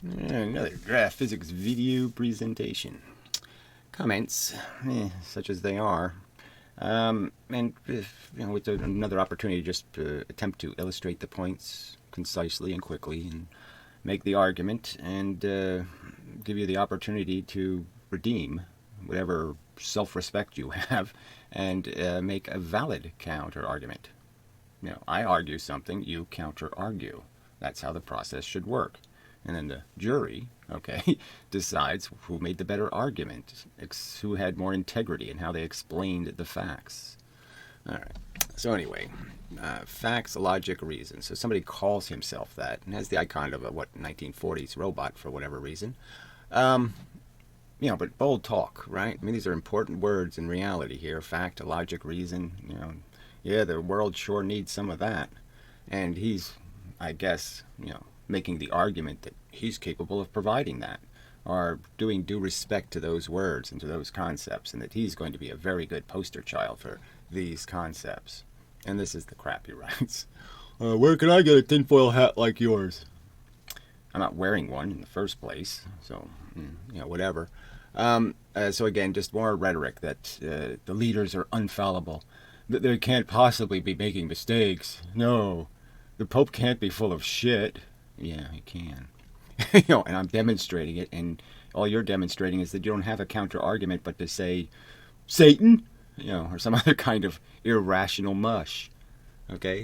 Another draft physics video presentation. Comments, such as they are, and with another opportunity just to attempt to illustrate the points concisely and quickly, and make the argument, and give you the opportunity to redeem whatever self-respect you have, and make a valid counter-argument. I argue something, you counter-argue. That's how the process should work. And then the jury, decides who made the better argument, who had more integrity in how they explained the facts. All right. So anyway, facts, logic, reason. So somebody calls himself that and has the icon of a 1940s robot for whatever reason. But bold talk, right? I mean, these are important words in reality here. Fact, logic, reason. The world sure needs some of that. And he's, I guess, making the argument that he's capable of providing that, or doing due respect to those words and to those concepts, and that he's going to be a very good poster child for these concepts. And this is the crap he writes. Where can I get a tinfoil hat like yours? I'm not wearing one in the first place, so, whatever. So again, just more rhetoric that the leaders are infallible, that they can't possibly be making mistakes. No, the Pope can't be full of shit. Yeah, he can. And I'm demonstrating it, and all you're demonstrating is that you don't have a counter argument but to say Satan, or some other kind of irrational mush.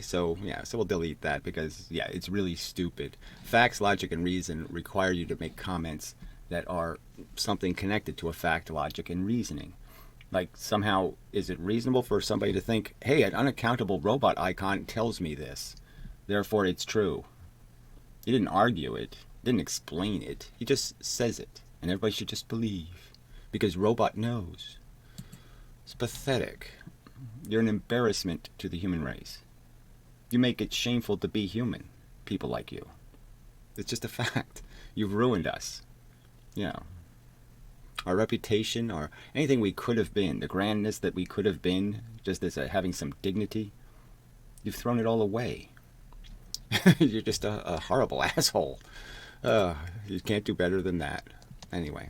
So we'll delete that because it's really stupid. Facts, logic, and reason require you to make comments that are something connected to a fact, logic, and reasoning. Like, somehow, is it reasonable for somebody to think, hey, an unaccountable robot icon tells me this, therefore it's true? He didn't argue it, didn't explain it. He just says it, and everybody should just believe, because robot knows. It's pathetic. You're an embarrassment to the human race. You make it shameful to be human, people like you. It's just a fact. You've ruined us. Our reputation, or anything we could have been, the grandness that we could have been, just as having some dignity, you've thrown it all away. You're just a horrible asshole. You can't do better than that. Anyway,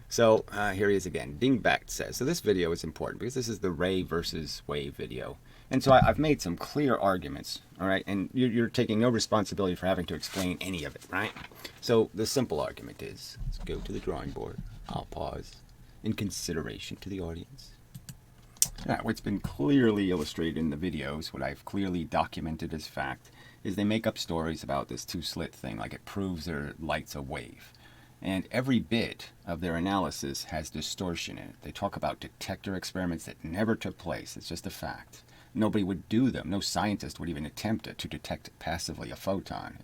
so here he is again. Dingback says, so this video is important because this is the ray versus wave video. And so I've made some clear arguments, all right? And you're taking no responsibility for having to explain any of it, right? So the simple argument is, let's go to the drawing board. I'll pause in consideration to the audience. Now, what's been clearly illustrated in the videos, what I've clearly documented as fact, is they make up stories about this two-slit thing, like it proves their light's a wave. And every bit of their analysis has distortion in it. They talk about detector experiments that never took place. It's just a fact. Nobody would do them. No scientist would even attempt to detect passively a photon.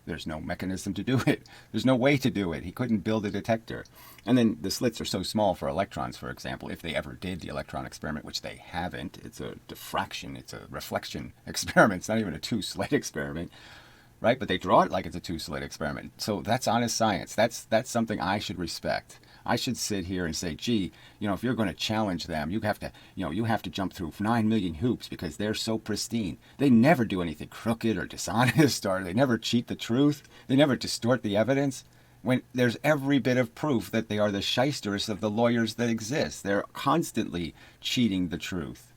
There's no mechanism to do it. There's no way to do it. He couldn't build a detector. And then the slits are so small for electrons, for example, if they ever did the electron experiment, which they haven't. It's a diffraction. It's a reflection experiment. It's not even a two-slit experiment, right? But they draw it like it's a two-slit experiment. So that's honest science. That's something I should respect. I should sit here and say, gee, if you're going to challenge them, you have to jump through 9 million hoops because they're so pristine. They never do anything crooked or dishonest, or they never cheat the truth. They never distort the evidence. When there's every bit of proof that they are the shysters of the lawyers that exist. They're constantly cheating the truth.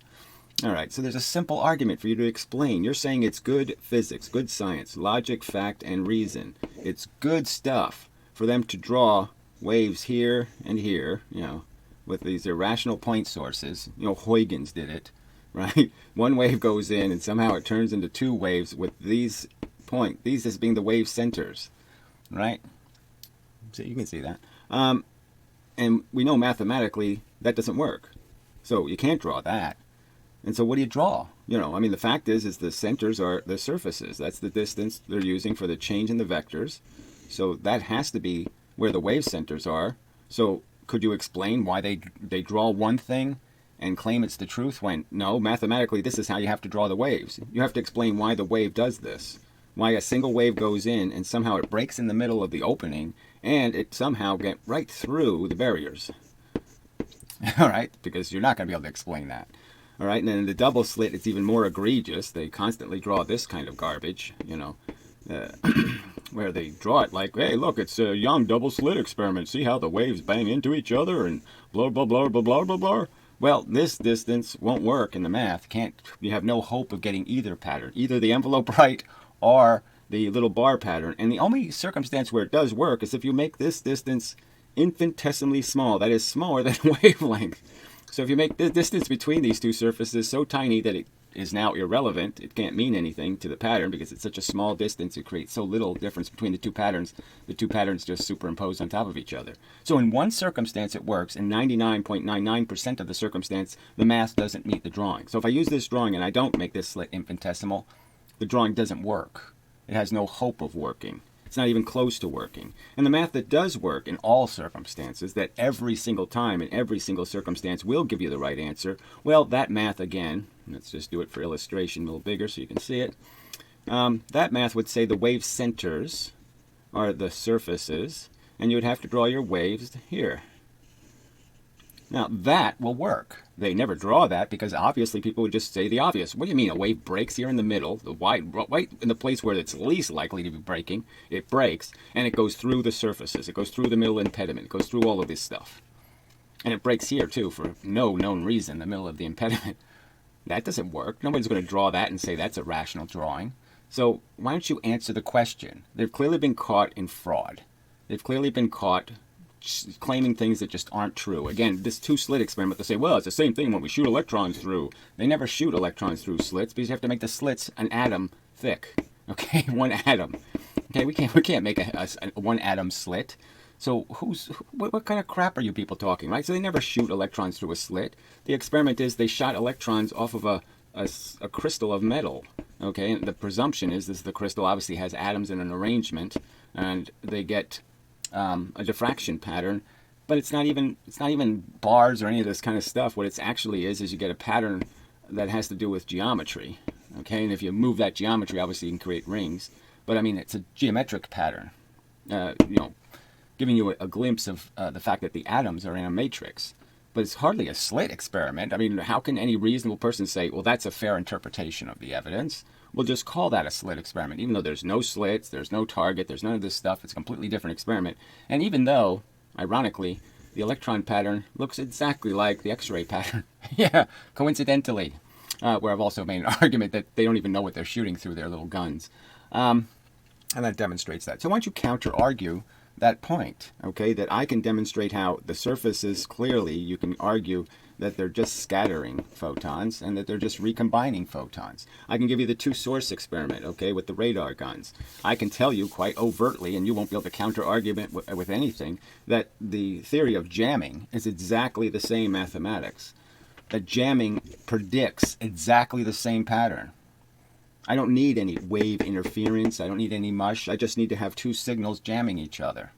All right, so there's a simple argument for you to explain. You're saying it's good physics, good science, logic, fact, and reason. It's good stuff for them to draw waves here and here, with these irrational point sources. Huygens did it, right? One wave goes in and somehow it turns into two waves with these as being the wave centers, right? So you can see that. And we know mathematically that doesn't work. So you can't draw that. And so what do you draw? The fact is the centers are the surfaces. That's the distance they're using for the change in the vectors. So that has to be where the wave centers are. So could you explain why they draw one thing and claim it's the truth when, no, mathematically this is how you have to draw the waves. You have to explain why the wave does this. Why a single wave goes in and somehow it breaks in the middle of the opening and it somehow get right through the barriers. All right, because you're not going to be able to explain that. All right, and then in the double slit, it's even more egregious. They constantly draw this kind of garbage, where they draw it like, hey, look, it's a young double-slit experiment. See how the waves bang into each other and blah, blah, blah, blah, blah, blah, blah. Well, this distance won't work in the math. You have no hope of getting either pattern, either the envelope right or the little bar pattern. And the only circumstance where it does work is if you make this distance infinitesimally small, that is smaller than wavelength. So if you make the distance between these two surfaces so tiny that it is now irrelevant, it can't mean anything to the pattern because it's such a small distance, it creates so little difference between the two patterns just superimpose on top of each other. So in one circumstance it works, in 99.99% of the circumstance the math doesn't meet the drawing. So if I use this drawing and I don't make this slit infinitesimal, the drawing doesn't work. It has no hope of working. It's not even close to working. And the math that does work in all circumstances, that every single time in every single circumstance will give you the right answer, well, that math again, let's just do it for illustration a little bigger so you can see it. That math would say the wave centers are the surfaces, and you would have to draw your waves here. Now, that will work. They never draw that because obviously people would just say the obvious. What do you mean a wave breaks here in the middle, right in the place where it's least likely to be breaking? It breaks, and it goes through the surfaces. It goes through the middle impediment. It goes through all of this stuff. And it breaks here, too, for no known reason, the middle of the impediment. That doesn't work. Nobody's going to draw that and say that's a rational drawing. So why don't you answer the question? They've clearly been caught in fraud. They've clearly been caught claiming things that just aren't true. Again, this two-slit experiment, they say, well, it's the same thing when we shoot electrons through. They never shoot electrons through slits because you have to make the slits an atom thick. Okay, one atom. Okay, we can't make a one atom slit. So what kind of crap are you people talking, right? So they never shoot electrons through a slit. The experiment is they shot electrons off of a crystal of metal. Okay, and the presumption is the crystal obviously has atoms in an arrangement, and they get a diffraction pattern, but it's not even bars or any of this kind of stuff. What it actually is you get a pattern that has to do with geometry. Okay, and if you move that geometry, obviously you can create rings. But I mean, it's a geometric pattern. Giving you a glimpse of the fact that the atoms are in a matrix. But it's hardly a slit experiment. I mean, how can any reasonable person say, well, that's a fair interpretation of the evidence? We'll just call that a slit experiment, even though there's no slits, there's no target, there's none of this stuff. It's a completely different experiment. And even though, ironically, the electron pattern looks exactly like the X-ray pattern. Yeah, coincidentally. Where I've also made an argument that they don't even know what they're shooting through their little guns. And that demonstrates that. So why don't you counter-argue that point, okay, that I can demonstrate how the surfaces clearly, you can argue that they're just scattering photons and that they're just recombining photons. I can give you the two-source experiment, okay, with the radar guns. I can tell you quite overtly, and you won't be able to counter-argument with anything, that the theory of jamming is exactly the same mathematics. That jamming predicts exactly the same pattern. I don't need any wave interference. I don't need any mush. I just need to have two signals jamming each other.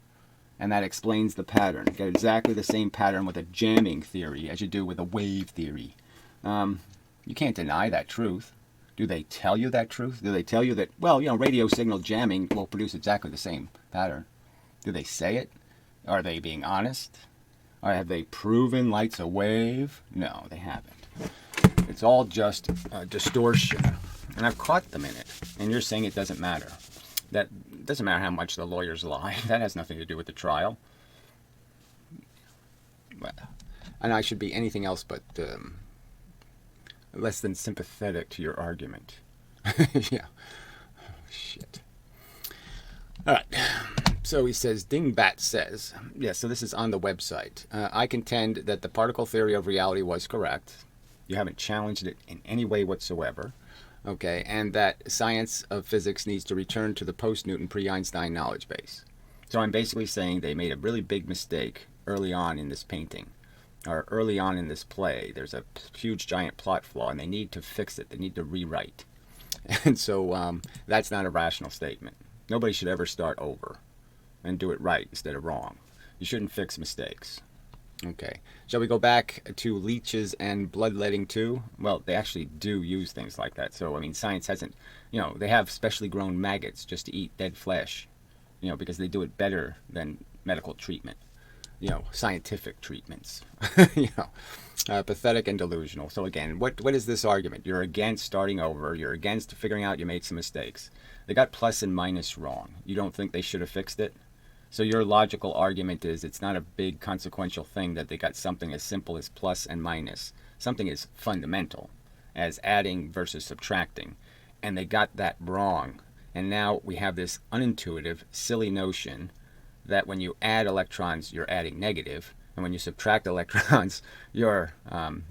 And that explains the pattern. You get exactly the same pattern with a jamming theory as you do with a wave theory. You can't deny that truth. Do they tell you that truth? Do they tell you that, well, radio signal jamming will produce exactly the same pattern? Do they say it? Are they being honest? Or have they proven light's a wave? No, they haven't. It's all just distortion. And I've caught them in it. And you're saying it doesn't matter. That doesn't matter how much the lawyers lie. That has nothing to do with the trial. Well, and I should be anything else but less than sympathetic to your argument. Yeah. Shit. All right. So he says, Dingbat says, so this is on the website. I contend that the particle theory of reality was correct. You haven't challenged it in any way whatsoever. Okay, and that science of physics needs to return to the post-Newton, pre-Einstein knowledge base. So I'm basically saying they made a really big mistake early on in this painting, or early on in this play. There's a huge, giant plot flaw, and they need to fix it. They need to rewrite. And so that's not a rational statement. Nobody should ever start over and do it right instead of wrong. You shouldn't fix mistakes. Okay, shall we go back to leeches and bloodletting too? Well, they actually do use things like that. So, I mean, science hasn't, they have specially grown maggots just to eat dead flesh, because they do it better than medical treatment. scientific treatments. Pathetic and delusional. So again, what is this argument? You're against starting over. You're against figuring out you made some mistakes. They got plus and minus wrong. You don't think they should have fixed it? So your logical argument is it's not a big consequential thing that they got something as simple as plus and minus. Something as fundamental as adding versus subtracting. And they got that wrong. And now we have this unintuitive, silly notion that when you add electrons, you're adding negative, and when you subtract electrons, you're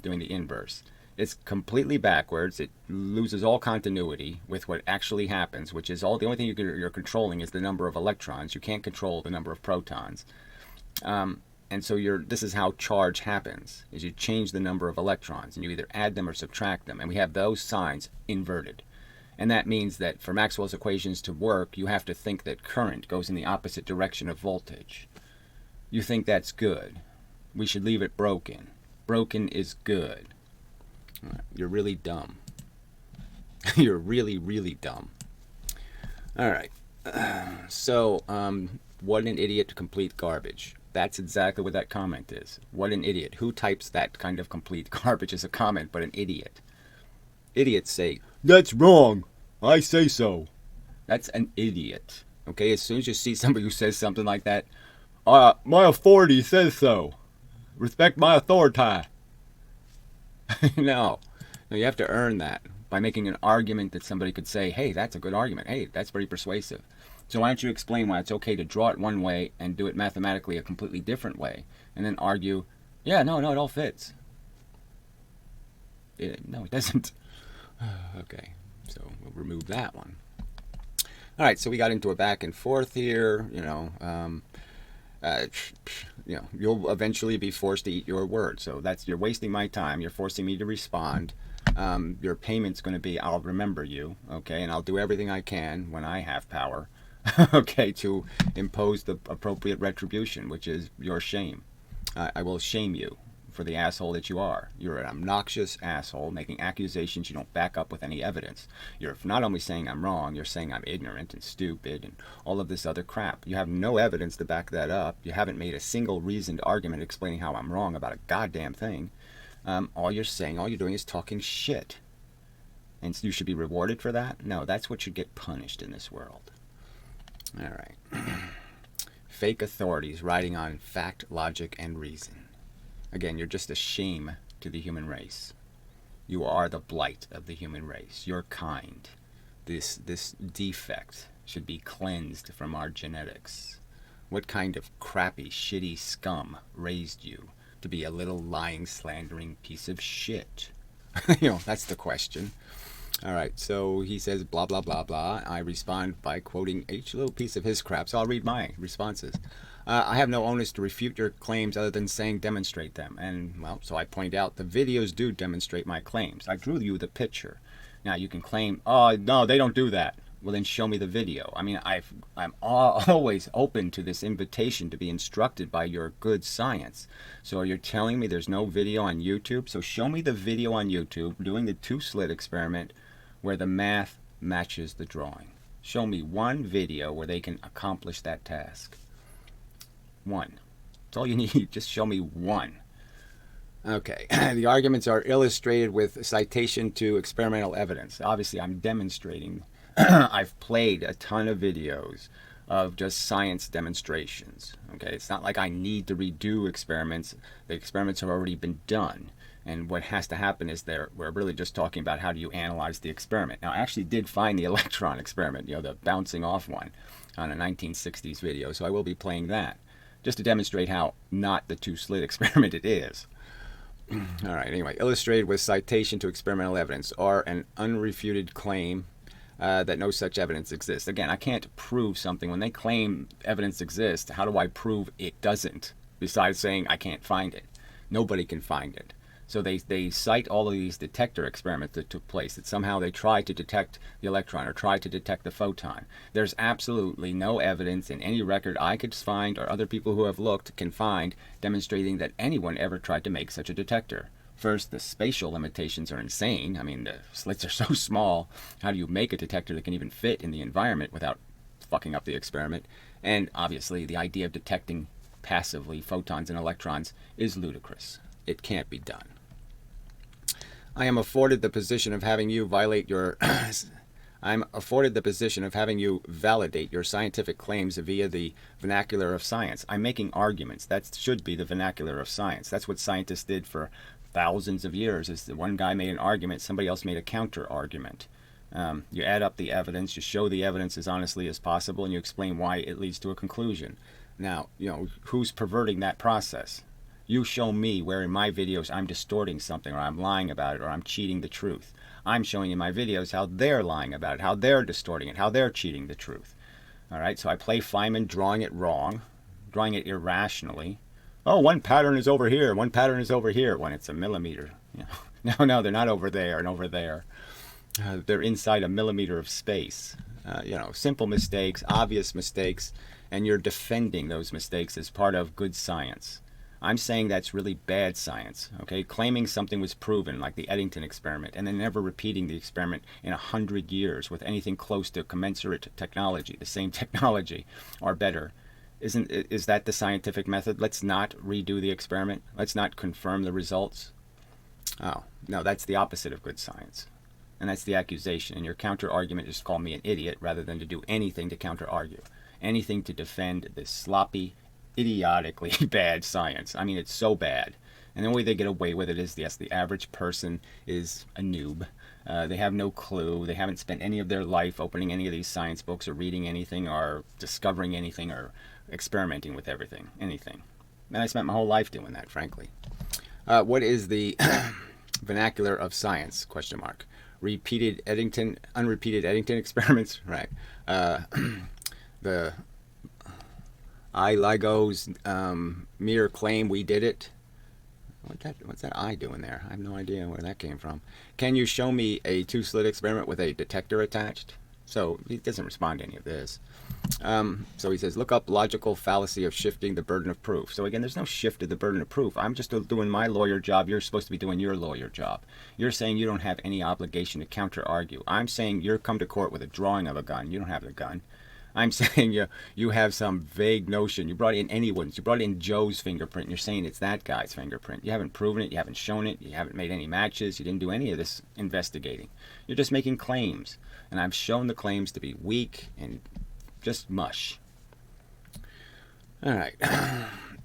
doing the inverse. It's completely backwards. It loses all continuity with what actually happens, which is the only thing you're controlling is the number of electrons. You can't control the number of protons. And so this is how charge happens, is you change the number of electrons, and you either add them or subtract them, and we have those signs inverted. And that means that for Maxwell's equations to work, you have to think that current goes in the opposite direction of voltage. You think that's good. We should leave it broken. Broken is good. You're really dumb. You're really, really dumb. All right. So, what an idiot to complete garbage. That's exactly what that comment is. What an idiot. Who types that kind of complete garbage as a comment but an idiot? Idiots say, "That's wrong. I say so." That's an idiot. Okay, as soon as you see somebody who says something like that, my authority says so. Respect my authority. No, you have to earn that by making an argument that somebody could say, hey, that's a good argument. Hey, that's pretty persuasive. So why don't you explain why it's okay to draw it one way and do it mathematically a completely different way, and then argue, yeah, no, it all fits. No, it doesn't. Okay, so we'll remove that one. All right, so we got into a back and forth here. You'll eventually be forced to eat your words. So you're wasting my time. You're forcing me to respond. Your payment's going to be, I'll remember you, okay, and I'll do everything I can when I have power, okay, to impose the appropriate retribution, which is your shame. I will shame you for the asshole that you are. You're an obnoxious asshole making accusations you don't back up with any evidence. You're not only saying I'm wrong, you're saying I'm ignorant and stupid and all of this other crap. You have no evidence to back that up. You haven't made a single reasoned argument explaining how I'm wrong about a goddamn thing. All you're doing is talking shit. And you should be rewarded for that? No, that's what should get punished in this world. All right. Fake authorities riding on fact, logic, and reason. Again, you're just a shame to the human race. You are the blight of the human race. Your kind. This defect should be cleansed from our genetics. What kind of crappy, shitty scum raised you to be a little lying, slandering piece of shit? That's the question. All right, so he says blah, blah, blah, blah. I respond by quoting each little piece of his crap. So I'll read my responses. I have no onus to refute your claims other than saying demonstrate them. And, well, so I point out the videos do demonstrate my claims. I drew you the picture. Now, you can claim, oh, no, they don't do that. Well, then show me the video. I mean, I'm always open to this invitation to be instructed by your good science. So you're telling me there's no video on YouTube? So show me the video on YouTube doing the two-slit experiment where the math matches the drawing. Show me one video where they can accomplish that task. One. That's all you need. Just show me one. Okay. The arguments are illustrated with citation to experimental evidence. Obviously, I'm demonstrating. I've played a ton of videos of just science demonstrations. Okay. It's not like I need to redo experiments. The experiments have already been done. And what has to happen is we're really just talking about how do you analyze the experiment. Now, I actually did find the Electron experiment, the bouncing off one on a 1960s video. So I will be playing that, just to demonstrate how not the two-slit experiment it is. All right, anyway, illustrated with citation to experimental evidence or an unrefuted claim that no such evidence exists. Again, I can't prove something. When they claim evidence exists, how do I prove it doesn't, besides saying I can't find it? Nobody can find it. So they cite all of these detector experiments that took place, that somehow they tried to detect the electron or tried to detect the photon. There's absolutely no evidence in any record I could find or other people who have looked can find demonstrating that anyone ever tried to make such a detector. First, the spatial limitations are insane. I mean, the slits are so small. How do you make a detector that can even fit in the environment without fucking up the experiment? And obviously, the idea of detecting passively photons and electrons is ludicrous. It can't be done. I am afforded the position of having you violate your I'm afforded the position of having you validate your scientific claims via the vernacular of science. I'm making arguments. That should be the vernacular of science. That's what scientists did for thousands of years. Is that one guy made an argument, somebody else made a counter argument. You add up the evidence, you show the evidence as honestly as possible, and you explain why it leads to a conclusion. Now, who's perverting that process? You show me where in my videos I'm distorting something, or I'm lying about it, or I'm cheating the truth. I'm showing in my videos how they're lying about it, how they're distorting it, how they're cheating the truth. All right, so I play Feynman drawing it wrong, drawing it irrationally. Oh, one pattern is over here, one pattern is over here, when it's a millimeter. No, they're not over there and over there. They're inside a millimeter of space. Simple mistakes, obvious mistakes, and you're defending those mistakes as part of good science. I'm saying that's really bad science, okay? Claiming something was proven, like the Eddington experiment, and then never repeating the experiment in 100 years with anything close to commensurate technology, the same technology, or better. Is that the scientific method? Let's not redo the experiment. Let's not confirm the results. Oh, no, that's the opposite of good science. And that's the accusation. And your counter-argument is to call me an idiot rather than to do anything to counter-argue. Anything to defend this sloppy, idiotically bad science. I mean, it's so bad. And the way they get away with it is, yes, the average person is a noob. They have no clue. They haven't spent any of their life opening any of these science books or reading anything or discovering anything or experimenting with anything. And I spent my whole life doing that, frankly. What is the vernacular of science? ? Unrepeated Eddington experiments, right? The I-LIGO's mere claim we did it. What's that I doing there? I have no idea where that came from. Can you show me a two-slit experiment with a detector attached? So he doesn't respond to any of this. So he says, look up logical fallacy of shifting the burden of proof. So again, there's no shift of the burden of proof. I'm just doing my lawyer job. You're supposed to be doing your lawyer job. You're saying you don't have any obligation to counter-argue. I'm saying you're come to court with a drawing of a gun. You don't have the gun. I'm saying you have some vague notion. You brought in anyone's. You brought in Joe's fingerprint, and you're saying it's that guy's fingerprint. You haven't proven it. You haven't shown it. You haven't made any matches. You didn't do any of this investigating. You're just making claims. And I've shown the claims to be weak and just mush. All right.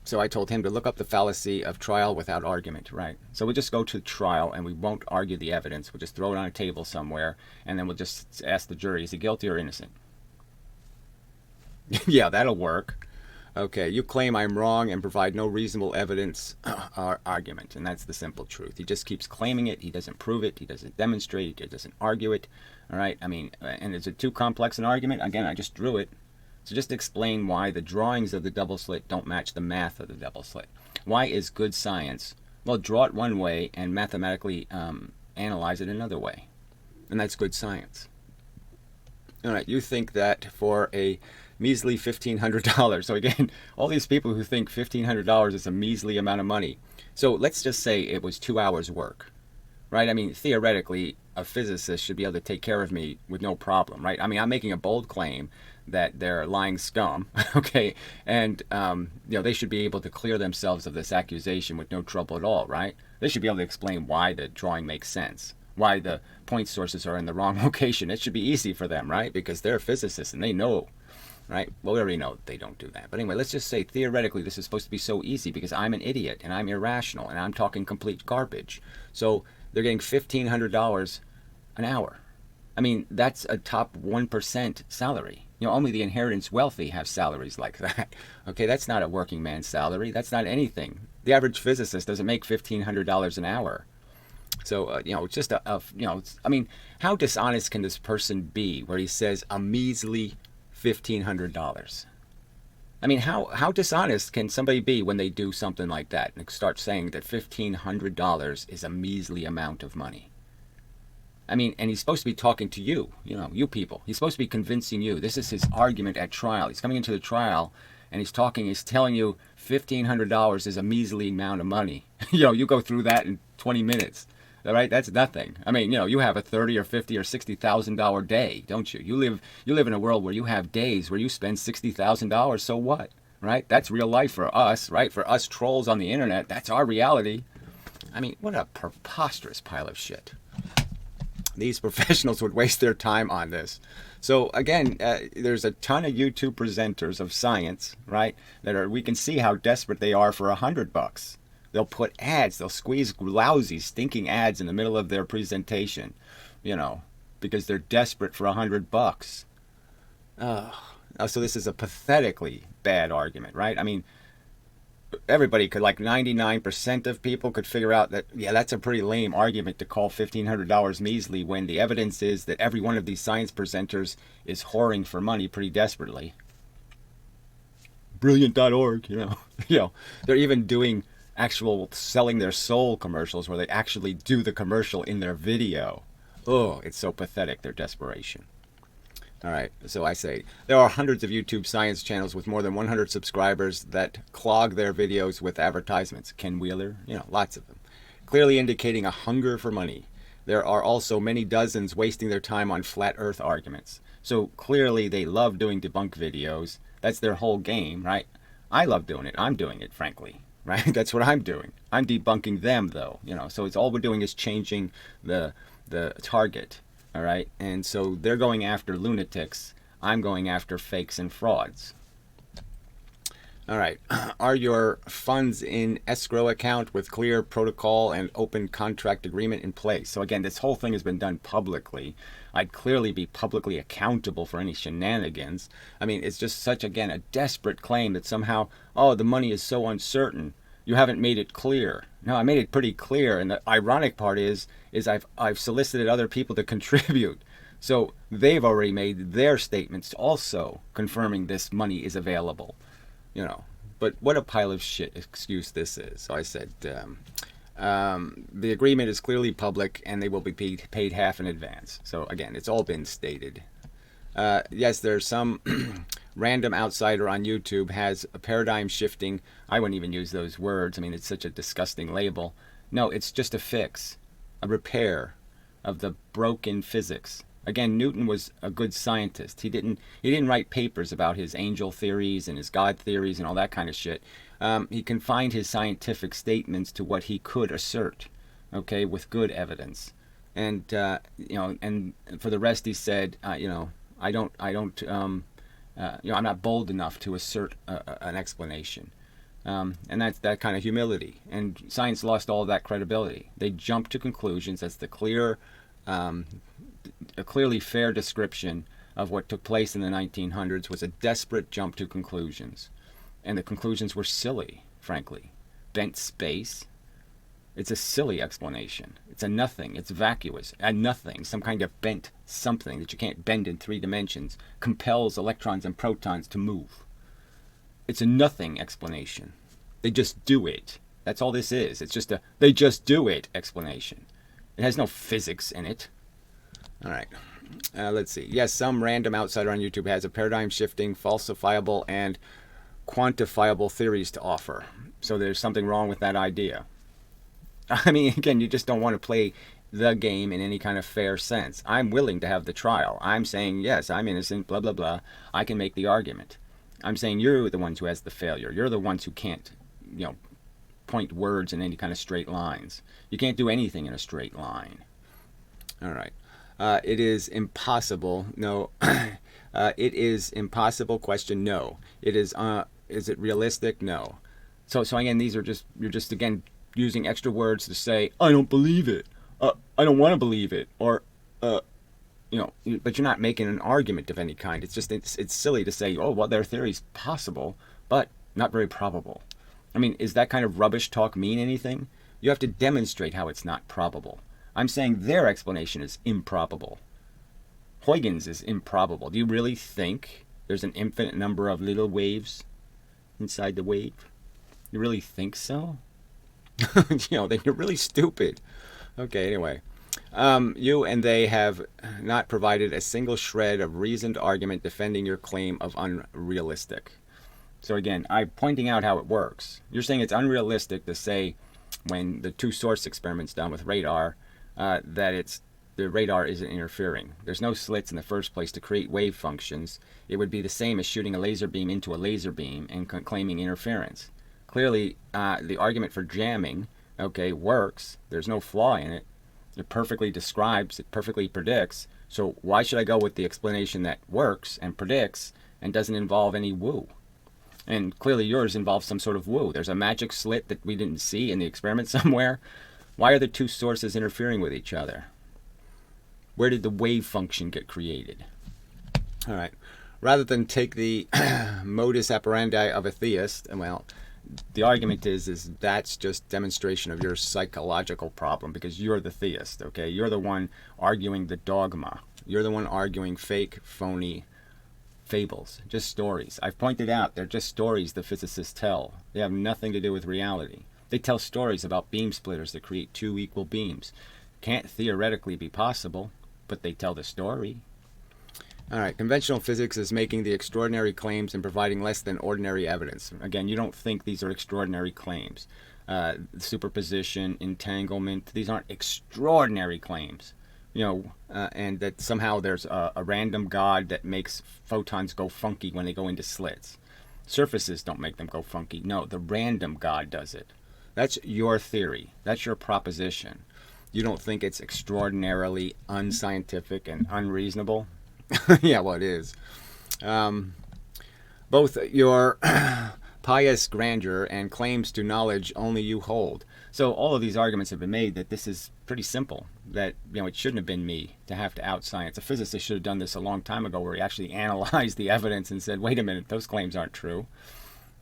So I told him to look up the fallacy of trial without argument, right? So we'll just go to trial and we won't argue the evidence. We'll just throw it on a table somewhere, and then we'll just ask the jury, is he guilty or innocent? Yeah, that'll work. Okay, you claim I'm wrong and provide no reasonable evidence or argument, and that's the simple truth. He just keeps claiming it. He doesn't prove it. He doesn't demonstrate it. He doesn't argue it. All right, I mean, and is it too complex an argument? Again, I just drew it. So just explain why the drawings of the double slit don't match the math of the double slit. Why is good science? Well, draw it one way and mathematically analyze it another way. And that's good science. All right, you think that for a measly $1,500. So again, all these people who think $1,500 is a measly amount of money. So let's just say it was 2 hours work, right? I mean, theoretically, a physicist should be able to take care of me with no problem, right? I mean, I'm making a bold claim that they're lying scum, okay? And, they should be able to clear themselves of this accusation with no trouble at all, right? They should be able to explain why the drawing makes sense, why the point sources are in the wrong location. It should be easy for them, right? Because they're physicists and they know. Right? Well, we already know they don't do that. But anyway, let's just say theoretically this is supposed to be so easy because I'm an idiot and I'm irrational and I'm talking complete garbage. So they're getting $1,500 an hour. I mean, that's a top 1% salary. Only the inheritance wealthy have salaries like that. Okay, that's not a working man's salary. That's not anything. The average physicist doesn't make $1,500 an hour. So, it's just I mean, how dishonest can this person be where he says a measly $1,500? I mean, how dishonest can somebody be when they do something like that and start saying that $1,500 is a measly amount of money? I mean, and he's supposed to be talking to you, you people. He's supposed to be convincing you. This is his argument at trial. He's coming into the trial and he's telling you $1,500 is a measly amount of money. You go through that in 20 minutes. All right, that's nothing. I mean, you have a $30,000 or $50,000 or $60,000 day, don't you? You live in a world where you have days where you spend $60,000. So what? right? That's real life for us, right? For us trolls on the internet, that's our reality. I mean, what a preposterous pile of shit. These professionals would waste their time on this. So again, there's a ton of YouTube presenters of science, right? We can see how desperate they are for $100. They'll put ads, they'll squeeze lousy, stinking ads in the middle of their presentation, because they're desperate for $100. So this is a pathetically bad argument, right? I mean, everybody could, like 99% of people could figure out that, yeah, that's a pretty lame argument to call $1,500 measly when the evidence is that every one of these science presenters is whoring for money pretty desperately. Brilliant.org, they're even doing actual selling their soul commercials where they actually do the commercial in their video. Oh, it's so pathetic, their desperation. All right, so I say, there are hundreds of YouTube science channels with more than 100 subscribers that clog their videos with advertisements. Ken Wheeler, lots of them. Clearly indicating a hunger for money. There are also many dozens wasting their time on flat earth arguments. So clearly they love doing debunk videos. That's their whole game, right? I love doing it. I'm doing it, frankly, right? That's what I'm doing. I'm debunking them, though, so it's all we're doing is changing the target. All right, and so they're going after lunatics. I'm going after fakes and frauds. All right, are your funds in escrow account with clear protocol and open contract agreement in place? So again, this whole thing has been done publicly. I'd clearly be publicly accountable for any shenanigans. I mean, it's just such, again, a desperate claim that somehow, the money is so uncertain. You haven't made it clear. No, I made it pretty clear, and the ironic part is I've solicited other people to contribute. So they've already made their statements also confirming this money is available. But what a pile of shit excuse this is. So I said, the agreement is clearly public and they will be paid half in advance. So again, it's all been stated. Yes, there's some random outsider on YouTube has a paradigm shifting. I wouldn't even use those words. I mean, it's such a disgusting label. No, it's just a fix, a repair of the broken physics. Again, Newton was a good scientist. He didn't write papers about his angel theories and his God theories and all that kind of shit. He confined his scientific statements to what he could assert, okay, with good evidence. And and for the rest, he said, I'm not bold enough to assert an explanation. And that's that kind of humility. And science lost all of that credibility. They jumped to conclusions. That's a clearly fair description of what took place in the 1900s was a desperate jump to conclusions. And the conclusions were silly, frankly. Bent space. It's a silly explanation. It's a nothing. It's vacuous. A nothing, some kind of bent something that you can't bend in 3 dimensions, compels electrons and protons to move. It's a nothing explanation. They just do it. That's all this is. It's just a they just do it explanation. It has no physics in it. All right. Let's see. Yes, some random outsider on YouTube has a paradigm-shifting, falsifiable, and quantifiable theories to offer. So there's something wrong with that idea. I mean, again, you just don't want to play the game in any kind of fair sense. I'm willing to have the trial. I'm saying, yes, I'm innocent, blah, blah, blah. I can make the argument. I'm saying you're the ones who has the failure. You're the ones who can't, point words in any kind of straight lines. You can't do anything in a straight line. All right. It is impossible. No. It is impossible. Question. No. It is. Is it realistic? No. So again, you're just again using extra words to say I don't believe it. I don't want to believe it. Or, but you're not making an argument of any kind. It's just it's silly to say, oh well, their theory's possible, but not very probable. I mean, is that kind of rubbish talk mean anything? You have to demonstrate how it's not probable. I'm saying their explanation is improbable. Huygens is improbable. Do you really think there's an infinite number of little waves inside the wave? You really think so? Then you're really stupid. Okay, anyway. You and they have not provided a single shred of reasoned argument defending your claim of unrealistic. So again, I'm pointing out how it works. You're saying it's unrealistic to say when the 2 source experiments done with radar that it's the radar isn't interfering. There's no slits in the first place to create wave functions. It would be the same as shooting a laser beam into a laser beam and claiming interference. Clearly, the argument for jamming, okay, works. There's no flaw in it. It perfectly describes, it perfectly predicts. So why should I go with the explanation that works and predicts and doesn't involve any woo? And clearly yours involves some sort of woo. There's a magic slit that we didn't see in the experiment somewhere. Why are the two sources interfering with each other? Where did the wave function get created? All right. Rather than take the modus operandi of a theist, well, the argument is that's just demonstration of your psychological problem, because you're the theist, okay? You're the one arguing the dogma. You're the one arguing fake, phony fables, just stories. I've pointed out they're just stories the physicists tell. They have nothing to do with reality. They tell stories about beam splitters that create two equal beams. Can't theoretically be possible, but they tell the story. All right, conventional physics is making the extraordinary claims and providing less than ordinary evidence. Again, you don't think these are extraordinary claims. Superposition, entanglement, these aren't extraordinary claims. And that somehow there's a random God that makes photons go funky when they go into slits. Surfaces don't make them go funky. No, the random God does it. That's your theory. That's your proposition. You don't think it's extraordinarily unscientific and unreasonable? Yeah, well, it is. Both your pious grandeur and claims to knowledge only you hold. So all of these arguments have been made that this is pretty simple, that it shouldn't have been me to have to out-science. A physicist should have done this a long time ago, where he actually analyzed the evidence and said, wait a minute, those claims aren't true.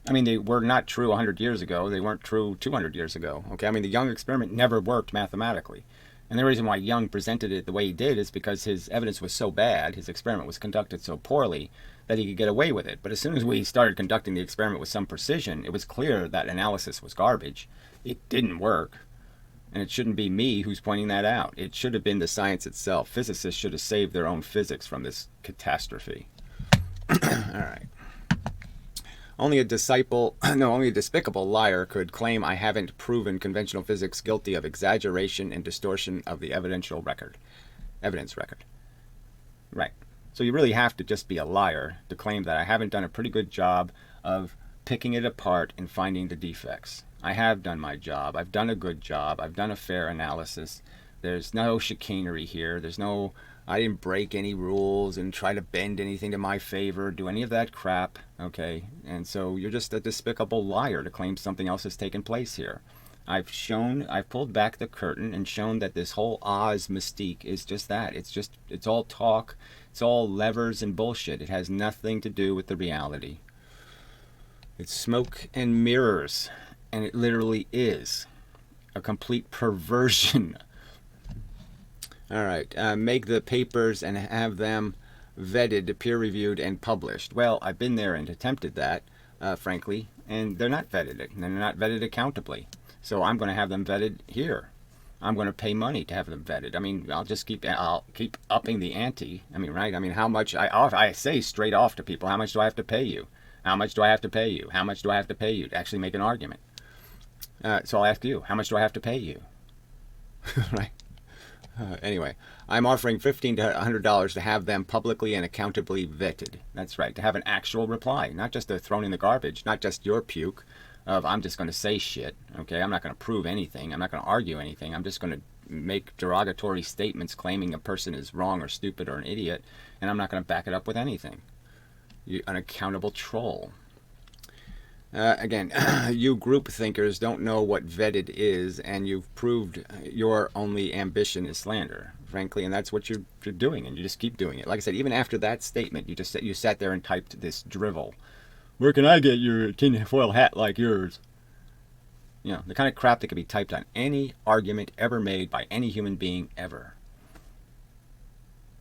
I mean, they were not true 100 years ago. They weren't true 200 years ago. Okay, I mean, the Young experiment never worked mathematically. And the reason why Young presented it the way he did is because his evidence was so bad, his experiment was conducted so poorly, that he could get away with it. But as soon as we started conducting the experiment with some precision, it was clear that analysis was garbage. It didn't work. And it shouldn't be me who's pointing that out. It should have been the science itself. Physicists should have saved their own physics from this catastrophe. All right. Only a despicable liar could claim I haven't proven conventional physics guilty of exaggeration and distortion of the evidence record. Right. So you really have to just be a liar to claim that I haven't done a pretty good job of picking it apart and finding the defects. I have done my job. I've done a good job. I've done a fair analysis. There's no chicanery here. I didn't break any rules and try to bend anything to my favor, do any of that crap, okay? And so you're just a despicable liar to claim something else has taken place here. I've pulled back the curtain and shown that this whole Oz mystique is just that. It's all talk. It's all levers and bullshit. It has nothing to do with the reality. It's smoke and mirrors, and it literally is a complete perversion. All right, make the papers and have them vetted, peer-reviewed, and published. Well, I've been there and attempted that, frankly, and they're not vetted, and they're not vetted accountably. So I'm going to have them vetted here. I'm going to pay money to have them vetted. I mean, I'll keep upping the ante. I mean, right? I mean, how much I say straight off to people, how much do I have to pay you? How much do I have to pay you? How much do I have to pay you to actually make an argument? So I'll ask you, how much do I have to pay you? Right? Anyway, I'm offering $15 to $100 to have them publicly and accountably vetted. That's right, to have an actual reply, not just they're thrown in the garbage, not just your puke of I'm just going to say shit, okay? I'm not going to prove anything. I'm not going to argue anything. I'm just going to make derogatory statements claiming a person is wrong or stupid or an idiot, and I'm not going to back it up with anything. You're an accountable troll. Again, you group thinkers don't know what vetted is, and you've proved your only ambition is slander, frankly, and that's what you're doing, and you just keep doing it. Like I said, even after that statement, you sat there and typed this drivel. Where can I get your tinfoil hat like yours? The kind of crap that could be typed on any argument ever made by any human being ever.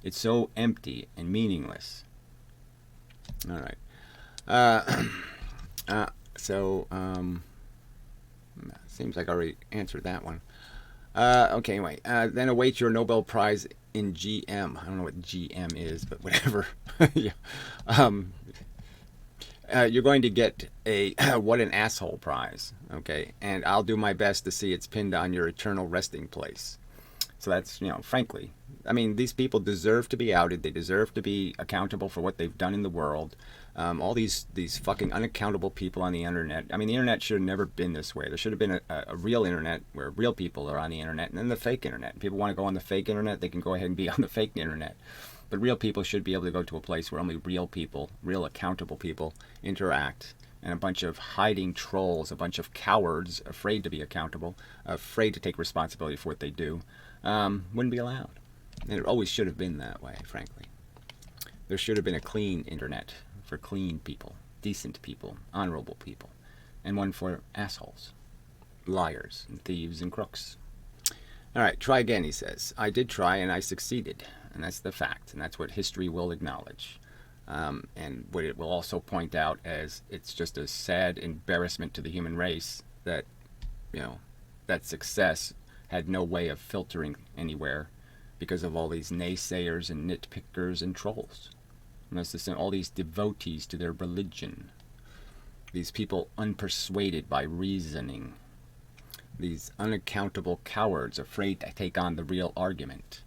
It's so empty and meaningless. All right. Seems like I already answered that one. Okay, anyway. Then await your Nobel Prize in GM. I don't know what GM is, but whatever. Yeah. You're going to get a What an Asshole prize, okay? And I'll do my best to see it's pinned on your eternal resting place. So that's, frankly, I mean, these people deserve to be outed. They deserve to be accountable for what they've done in the world. All these fucking unaccountable people on the internet. I mean, the internet should have never been this way. There should have been a real internet where real people are on the internet, and then the fake internet. If people want to go on the fake internet, they can go ahead and be on the fake internet. But real people should be able to go to a place where only real people, real accountable people, interact. And a bunch of hiding trolls, a bunch of cowards, afraid to be accountable, afraid to take responsibility for what they do, wouldn't be allowed. And it always should have been that way, frankly. There should have been a clean internet for clean people, decent people, honorable people, and one for assholes, liars, and thieves, and crooks. All right, try again, he says. I did try, and I succeeded. And that's the fact, and that's what history will acknowledge. And what it will also point out as it's just a sad embarrassment to the human race that, that success had no way of filtering anywhere because of all these naysayers and nitpickers and trolls. And that's all these devotees to their religion. These people unpersuaded by reasoning. These unaccountable cowards afraid to take on the real argument.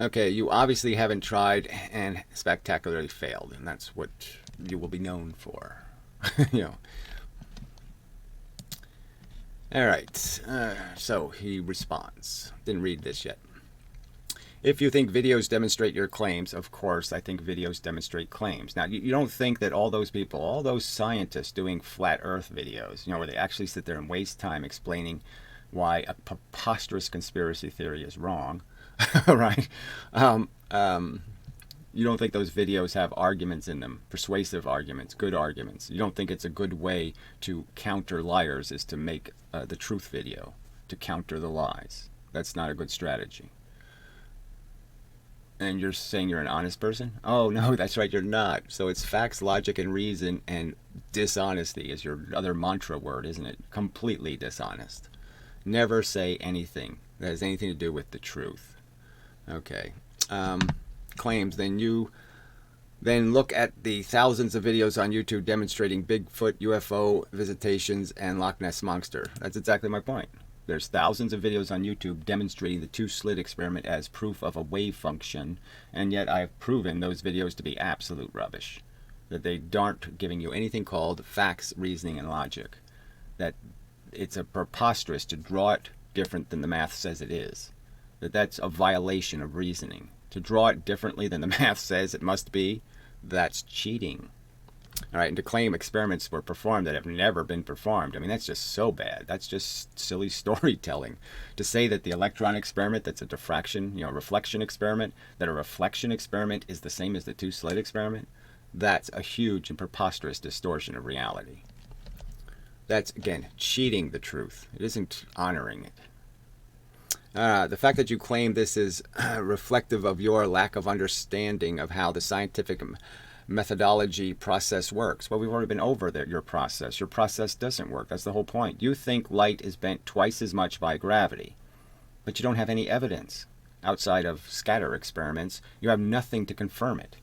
Okay, you obviously haven't tried and spectacularly failed, and that's what you will be known for. All right, so he responds. Didn't read this yet. If you think videos demonstrate your claims, of course, I think videos demonstrate claims. Now, you don't think that all those people, all those scientists doing flat Earth videos, where they actually sit there and waste time explaining why a preposterous conspiracy theory is wrong, right? You don't think those videos have arguments in them, persuasive arguments, good arguments. You don't think it's a good way to counter liars is to make the truth video, to counter the lies. That's not a good strategy. And you're saying you're an honest person? Oh, no, that's right, you're not. So it's facts, logic, and reason, and dishonesty is your other mantra word, isn't it? Completely dishonest. Never say anything that has anything to do with the truth. Okay. Claims. Then look at the thousands of videos on YouTube demonstrating Bigfoot, UFO visitations, and Loch Ness Monster. That's exactly my point. There's thousands of videos on YouTube demonstrating the two-slit experiment as proof of a wave function, and yet I've proven those videos to be absolute rubbish. That they aren't giving you anything called facts, reasoning, and logic. That it's a preposterous to draw it different than the math says it is. That's a violation of reasoning. To draw it differently than the math says it must be, that's cheating. All right, and to claim experiments were performed that have never been performed, I mean, that's just so bad. That's just silly storytelling. To say that the electron experiment, that's a diffraction, reflection experiment, that a reflection experiment is the same as the two-slit experiment, that's a huge and preposterous distortion of reality. That's, again, cheating the truth. It isn't honoring it. The fact that you claim this is reflective of your lack of understanding of how the scientific methodology process works. Well, we've already been over your process. Your process doesn't work. That's the whole point. You think light is bent twice as much by gravity, but you don't have any evidence. Outside of scatter experiments, you have nothing to confirm it.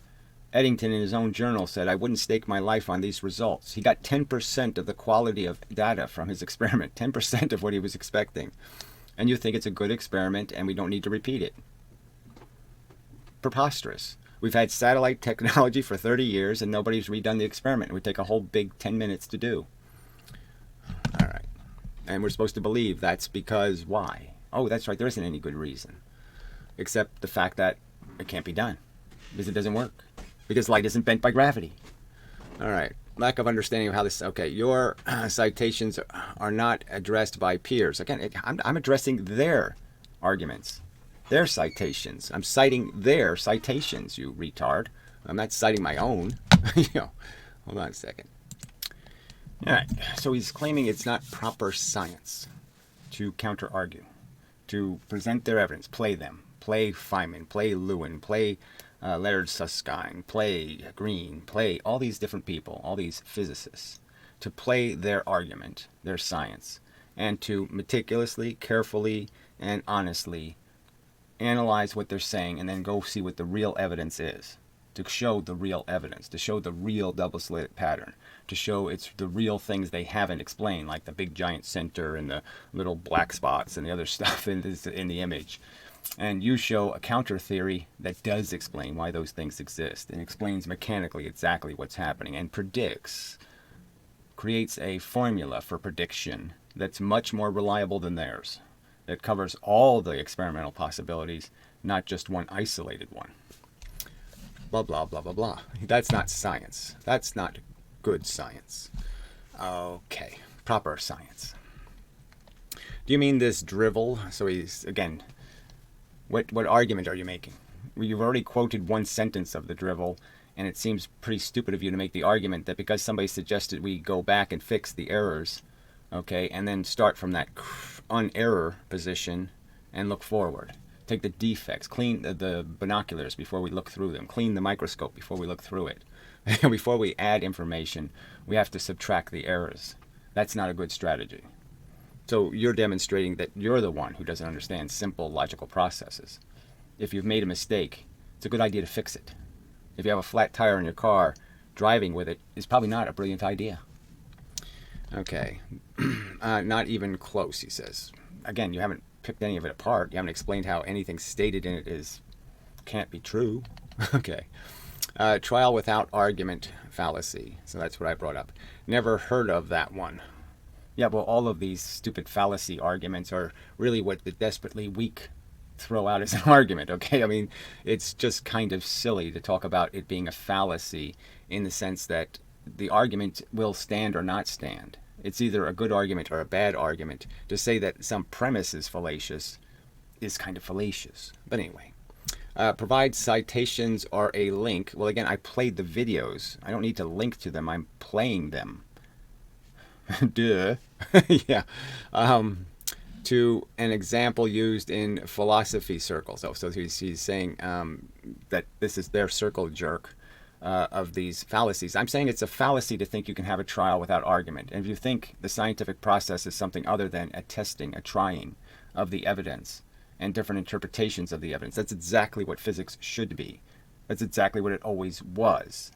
Eddington in his own journal said, I wouldn't stake my life on these results. He got 10% of the quality of data from his experiment, 10% of what he was expecting. And you think it's a good experiment and we don't need to repeat it. Preposterous. We've had satellite technology for 30 years and nobody's redone the experiment. It would take a whole big 10 minutes to do. All right. And we're supposed to believe that's because why? Oh, that's right. There isn't any good reason. Except the fact that it can't be done. Because it doesn't work. Because light isn't bent by gravity. All right. Lack of understanding of how this... Okay, your citations are not addressed by peers. Again, I'm addressing their arguments. Their citations. I'm citing their citations, you retard. I'm not citing my own. Hold on a second. All right. So he's claiming it's not proper science to counter-argue, to present their evidence, play them. Play Feynman, play Lewin, play Leonard Susskind, play Green, play all these different people, all these physicists, to play their argument, their science, and to meticulously, carefully, and honestly analyze what they're saying and then go see what the real evidence is, to show the real evidence, to show the real double-slit pattern, to show it's the real things they haven't explained, like the big giant center and the little black spots and the other stuff in the image. And you show a counter theory that does explain why those things exist and explains mechanically exactly what's happening and creates a formula for prediction that's much more reliable than theirs, that covers all the experimental possibilities, not just one isolated one. Blah, blah, blah, blah, blah. That's not science. That's not good science. Okay, proper science. Do you mean this drivel? So he's, again, what argument are you making? You've already quoted one sentence of the drivel, and it seems pretty stupid of you to make the argument that because somebody suggested we go back and fix the errors, okay, and then start from that unerror position and look forward. Take the defects, clean the binoculars before we look through them, clean the microscope before we look through it. Before we add information, we have to subtract the errors. That's not a good strategy. So you're demonstrating that you're the one who doesn't understand simple logical processes. If you've made a mistake, it's a good idea to fix it. If you have a flat tire in your car, driving with it is probably not a brilliant idea. Okay, not even close, he says. Again, you haven't picked any of it apart. You haven't explained how anything stated in it can't be true. Okay. Trial without argument fallacy. So that's what I brought up. Never heard of that one. Yeah, well, all of these stupid fallacy arguments are really what the desperately weak throw out as an argument, okay? I mean, it's just kind of silly to talk about it being a fallacy in the sense that the argument will stand or not stand. It's either a good argument or a bad argument. To say that some premise is fallacious is kind of fallacious. But anyway, provide citations or a link. Well, again, I played the videos. I don't need to link to them. I'm playing them. Duh. Yeah. To an example used in philosophy circles. So he's saying that this is their circle jerk. Of these fallacies. I'm saying it's a fallacy to think you can have a trial without argument. And if you think the scientific process is something other than a testing, a trying of the evidence and different interpretations of the evidence, that's exactly what physics should be. That's exactly what it always was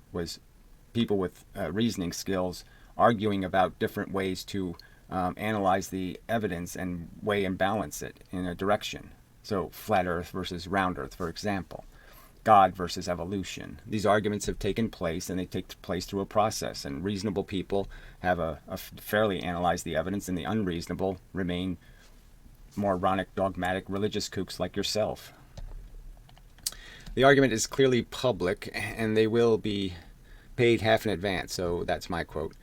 people with reasoning skills arguing about different ways to analyze the evidence and weigh and balance it in a direction. So flat Earth versus round Earth, for example. God versus evolution. These arguments have taken place, and they take place through a process, and reasonable people have a fairly analyzed the evidence, and the unreasonable remain moronic, dogmatic, religious kooks like yourself. The argument is clearly public, and they will be paid half in advance, so that's my quote.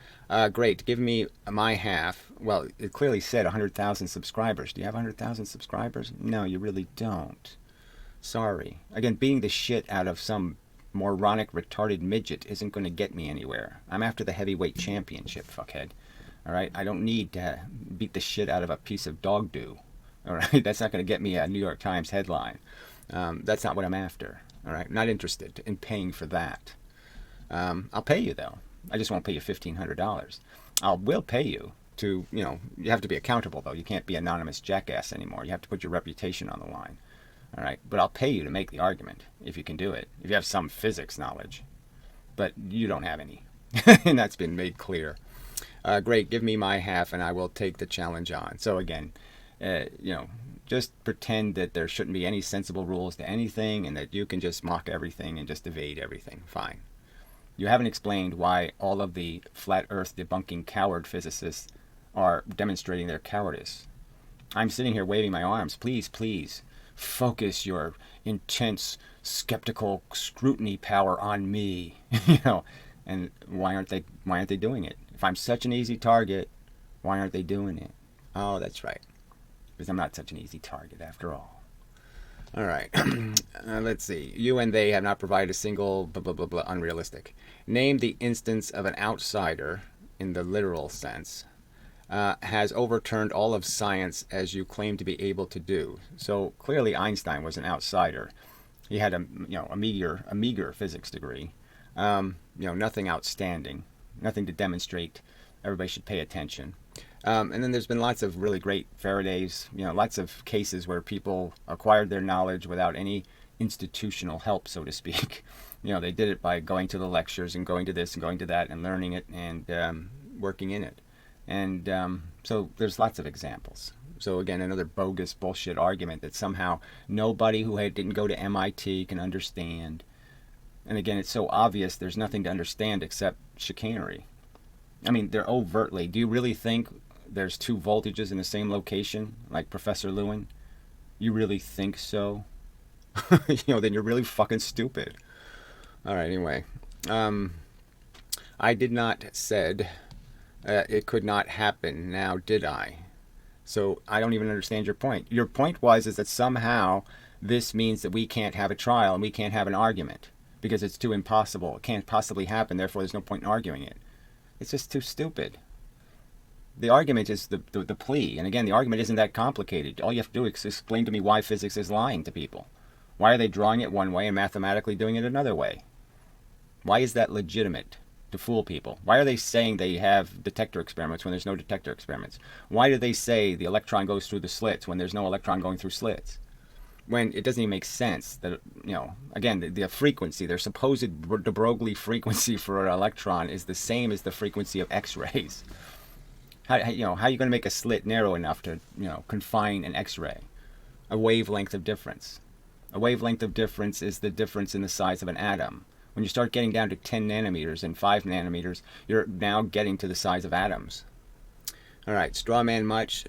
Great, give me my half. Well, it clearly said 100,000 subscribers. Do you have 100,000 subscribers? No, you really don't. Sorry. Again, beating the shit out of some moronic, retarded midget isn't going to get me anywhere. I'm after the heavyweight championship, fuckhead. All right? I don't need to beat the shit out of a piece of dog do. All right? That's not going to get me a New York Times headline. That's not what I'm after. All right? I'm not interested in paying for that. I'll pay you, though. I just won't pay you $1,500. I will pay you to, you have to be accountable, though. You can't be anonymous jackass anymore. You have to put your reputation on the line. All right, but I'll pay you to make the argument if you can do it, if you have some physics knowledge. But you don't have any, and that's been made clear. Great, give me my half, and I will take the challenge on. So again, just pretend that there shouldn't be any sensible rules to anything, and that you can just mock everything and just evade everything. Fine. You haven't explained why all of the flat Earth debunking coward physicists are demonstrating their cowardice. I'm sitting here waving my arms. Please, please. Focus your intense skeptical scrutiny power on me, and why aren't they doing it? If I'm such an easy target, why aren't they doing it? Oh, that's right, because I'm not such an easy target after all. All right, let's see. You and they have not provided a single blah blah blah blah unrealistic. Name the instance of an outsider in the literal sense. Has overturned all of science as you claim to be able to do. So clearly Einstein was an outsider. He had a meager physics degree. Nothing outstanding, nothing to demonstrate. Everybody should pay attention. And then there's been lots of really great Faraday's, lots of cases where people acquired their knowledge without any institutional help, so to speak. They did it by going to the lectures and going to this and going to that and learning it and working in it. And so there's lots of examples. So again, another bogus bullshit argument that somehow nobody who didn't go to MIT can understand. And again, it's so obvious there's nothing to understand except chicanery. I mean, they're overtly. Do you really think there's two voltages in the same location, like Professor Lewin? You really think so? Then you're really fucking stupid. All right, anyway. I did not said it could not happen, now did I? So I don't even understand your point. Your point is that somehow this means that we can't have a trial and we can't have an argument because it's too impossible. It can't possibly happen, therefore there's no point in arguing it. It's just too stupid. The argument is the plea. And again, the argument isn't that complicated. All you have to do is explain to me why physics is lying to people. Why are they drawing it one way and mathematically doing it another way? Why is that legitimate to fool people? Why are they saying they have detector experiments when there's no detector experiments? Why do they say the electron goes through the slits when there's no electron going through slits? When it doesn't even make sense that, again, the frequency, their supposed de Broglie frequency for an electron is the same as the frequency of X-rays. How are you going to make a slit narrow enough to, confine an X-ray? A wavelength of difference. A wavelength of difference is the difference in the size of an atom. When you start getting down to 10 nanometers and 5 nanometers, you're now getting to the size of atoms. All right, straw man much.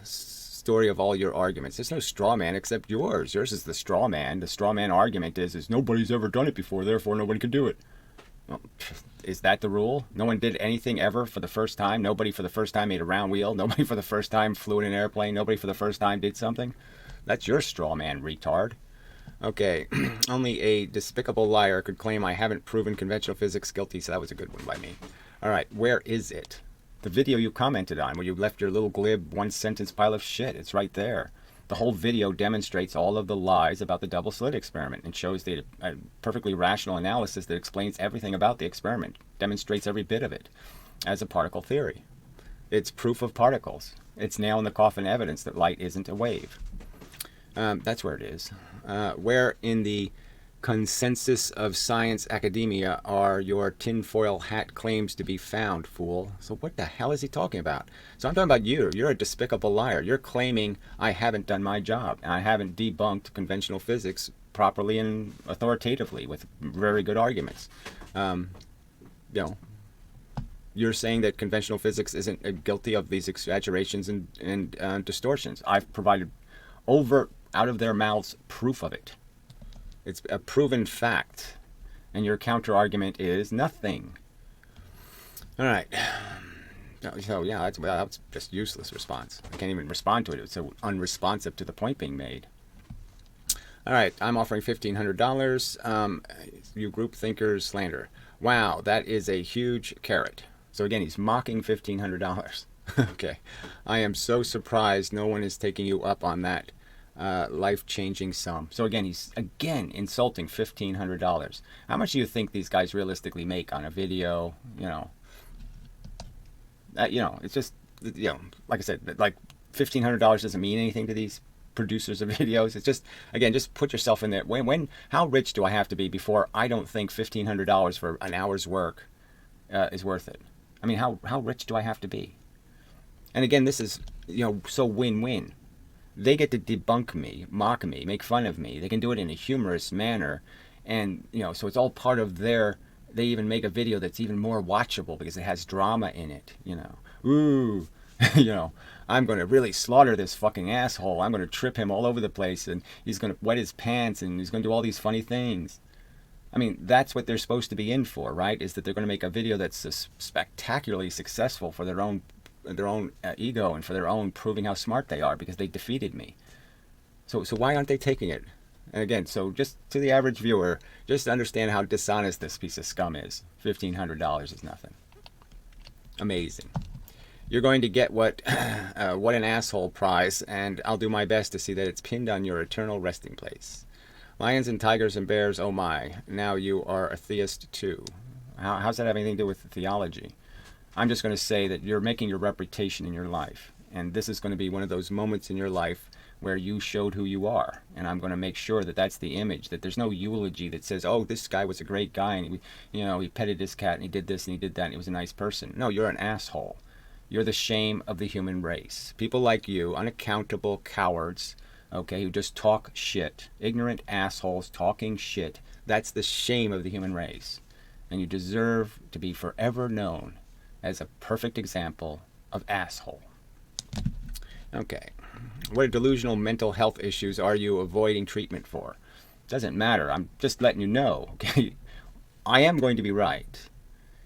Story of all your arguments. There's no straw man except yours. Yours is the straw man. The straw man argument is nobody's ever done it before, therefore nobody can do it. Well, is that the rule? No one did anything ever for the first time? Nobody for the first time made a round wheel? Nobody for the first time flew in an airplane? Nobody for the first time did something? That's your straw man, retard. Okay, only a despicable liar could claim I haven't proven conventional physics guilty, so that was a good one by me. All right, where is it? The video you commented on, where you left your little glib one-sentence pile of shit. It's right there. The whole video demonstrates all of the lies about the double-slit experiment and shows a perfectly rational analysis that explains everything about the experiment, demonstrates every bit of it as a particle theory. It's proof of particles. It's nail-in-the-coffin evidence that light isn't a wave. That's where it is. Where in the consensus of science academia are your tinfoil hat claims to be found, fool? So what the hell is he talking about? So I'm talking about you. You're a despicable liar. You're claiming I haven't done my job. And I haven't debunked conventional physics properly and authoritatively with very good arguments. You're saying that conventional physics isn't guilty of these exaggerations and distortions. I've provided overt, out of their mouths, proof of it. It's a proven fact. And your counter-argument is nothing. All right. So, yeah, that's just useless response. I can't even respond to it. It's so unresponsive to the point being made. All right. I'm offering $1,500. You group thinkers slander. Wow, that is a huge carrot. So, again, he's mocking $1,500. Okay. I am so surprised no one is taking you up on that. Life-changing sum. So again, he's insulting $1,500. How much do you think these guys realistically make on a video? It's just, like I said, like $1,500 doesn't mean anything to these producers of videos. It's just, again, just put yourself in there. How rich do I have to be before I don't think $1,500 for an hour's work is worth it? I mean, how rich do I have to be? And again, this is, so win-win. They get to debunk me, mock me, make fun of me. They can do it in a humorous manner. And, so it's all part of they even make a video that's even more watchable because it has drama in it, Ooh, I'm going to really slaughter this fucking asshole. I'm going to trip him all over the place and he's going to wet his pants and he's going to do all these funny things. I mean, that's what they're supposed to be in for, right? Is that they're going to make a video that's spectacularly successful for their own ego and for their own proving how smart they are because they defeated me. So why aren't they taking it? And again, so just to the average viewer, just understand how dishonest this piece of scum is. $1,500 is nothing. Amazing. You're going to get what an asshole prize, and I'll do my best to see that it's pinned on your eternal resting place. Lions and tigers and bears, oh my. Now you are a theist too. How's that have anything to do with theology? I'm just going to say that you're making your reputation in your life. And this is going to be one of those moments in your life where you showed who you are. And I'm going to make sure that that's the image, that there's no eulogy that says, oh, this guy was a great guy, and he petted his cat, and he did this, and he did that, and he was a nice person. No, you're an asshole. You're the shame of the human race. People like you, unaccountable cowards, okay, who just talk shit. Ignorant assholes talking shit. That's the shame of the human race. And you deserve to be forever known as a perfect example of asshole. Okay. What delusional mental health issues are you avoiding treatment for? Doesn't matter. I'm just letting you know, okay? I am going to be right.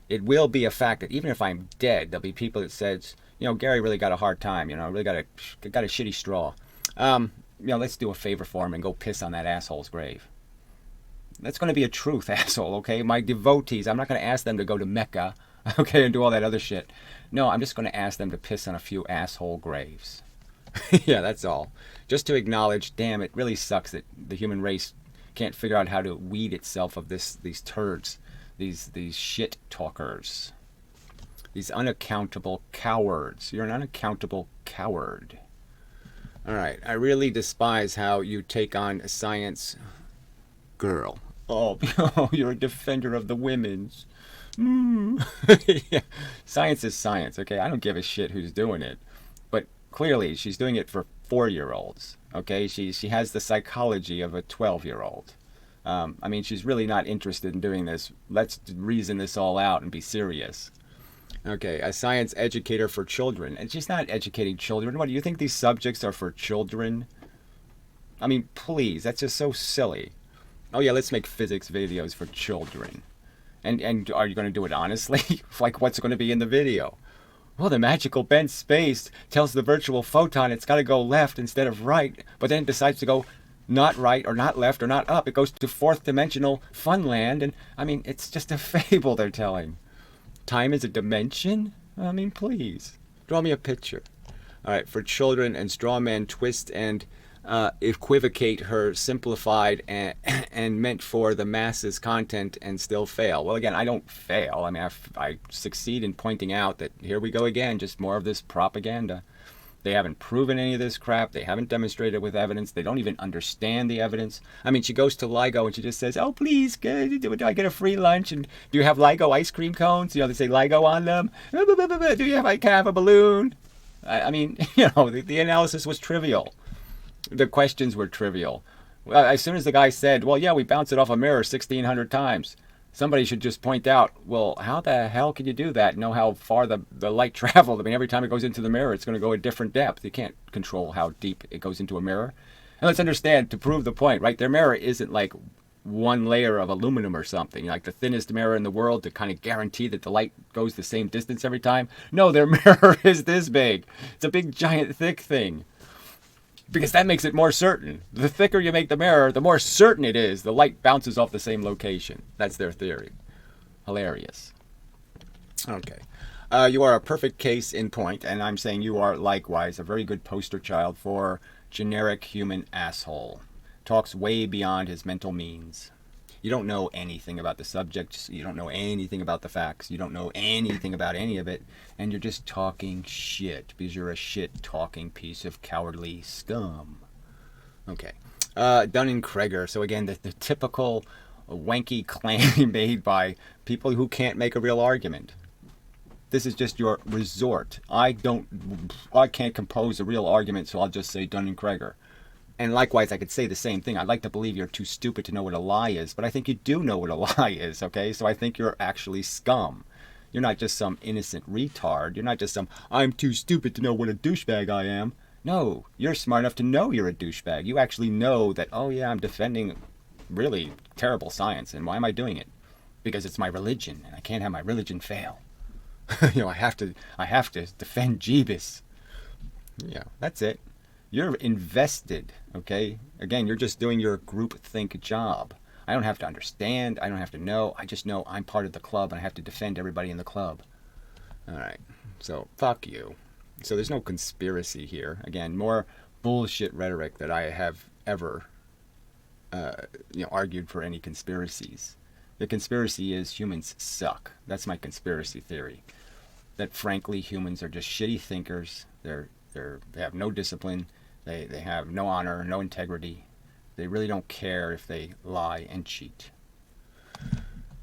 It will be a fact that even if I'm dead, there'll be people that says, Gary really got a hard time, really got a shitty straw. Let's do a favor for him and go piss on that asshole's grave. That's going to be a truth, asshole, okay? My devotees, I'm not going to ask them to go to Mecca, okay, and do all that other shit. No, I'm just going to ask them to piss on a few asshole graves. Yeah, that's all. Just to acknowledge, damn, it really sucks that the human race can't figure out how to weed itself of these turds, these shit talkers, these unaccountable cowards. You're an unaccountable coward. All right, I really despise how you take on science, girl. Oh, you're a defender of the women's. Yeah. Science is science, okay? I don't give a shit who's doing it. But clearly, she's doing it for 4-year-olds, okay? She has the psychology of a 12-year-old. She's really not interested in doing this. Let's reason this all out and be serious. Okay, a science educator for children. And she's not educating children. What, do you think these subjects are for children? Please, that's just so silly. Oh yeah, let's make physics videos for children. And are you going to do it honestly? Like, what's going to be in the video? Well, the magical bent space tells the virtual photon it's got to go left instead of right, but then it decides to go not right or not left or not up. It goes to fourth dimensional funland, and it's just a fable they're telling. Time is a dimension? Please. Draw me a picture. All right, for children, and straw man twist and equivocate her simplified and meant for the masses content and still fail. Well, again, I don't fail. I succeed in pointing out that here we go again, just more of this propaganda. They haven't proven any of this crap. They haven't demonstrated with evidence. They don't even understand the evidence. She goes to LIGO and she just says, oh, please, do I get a free lunch? And do you have LIGO ice cream cones? They say LIGO on them. Do you have a balloon? The analysis was trivial. The questions were trivial. As soon as the guy said, well, yeah, we bounced it off a mirror 1,600 times, somebody should just point out, well, how the hell can you do that? Know how far the light traveled? Every time it goes into the mirror, it's going to go a different depth. You can't control how deep it goes into a mirror. And let's understand, to prove the point, right? Their mirror isn't like one layer of aluminum or something, like the thinnest mirror in the world to kind of guarantee that the light goes the same distance every time. No, their mirror is this big. It's a big, giant, thick thing. Because that makes it more certain. The thicker you make the mirror, the more certain it is the light bounces off the same location. That's their theory. Hilarious. Okay. You are a perfect case in point, and I'm saying you are likewise a very good poster child for generic human asshole. Talks way beyond his mental means. You don't know anything about the subject. You don't know anything about the facts. You don't know anything about any of it. And you're just talking shit because you're a shit-talking piece of cowardly scum. Okay. Dunning-Kruger. So again, the typical wanky claim made by people who can't make a real argument. This is just your resort. I can't compose a real argument, so I'll just say Dunning-Kruger. And likewise, I could say the same thing. I'd like to believe you're too stupid to know what a lie is, but I think you do know what a lie is, okay? So I think you're actually scum. You're not just some innocent retard. You're not just some, I'm too stupid to know what a douchebag I am. No, you're smart enough to know you're a douchebag. You actually know that, oh yeah, I'm defending really terrible science. And why am I doing it? Because it's my religion, and I can't have my religion fail. I have to defend Jeebus. Yeah, that's it. You're invested, okay? Again, you're just doing your groupthink job. I don't have to understand. I don't have to know. I just know I'm part of the club and I have to defend everybody in the club. All right. So, fuck you. So there's no conspiracy here. Again, more bullshit rhetoric that I have ever argued for any conspiracies. The conspiracy is humans suck. That's my conspiracy theory. That frankly, humans are just shitty thinkers. They have no discipline. They have no honor, no integrity. They really don't care if they lie and cheat.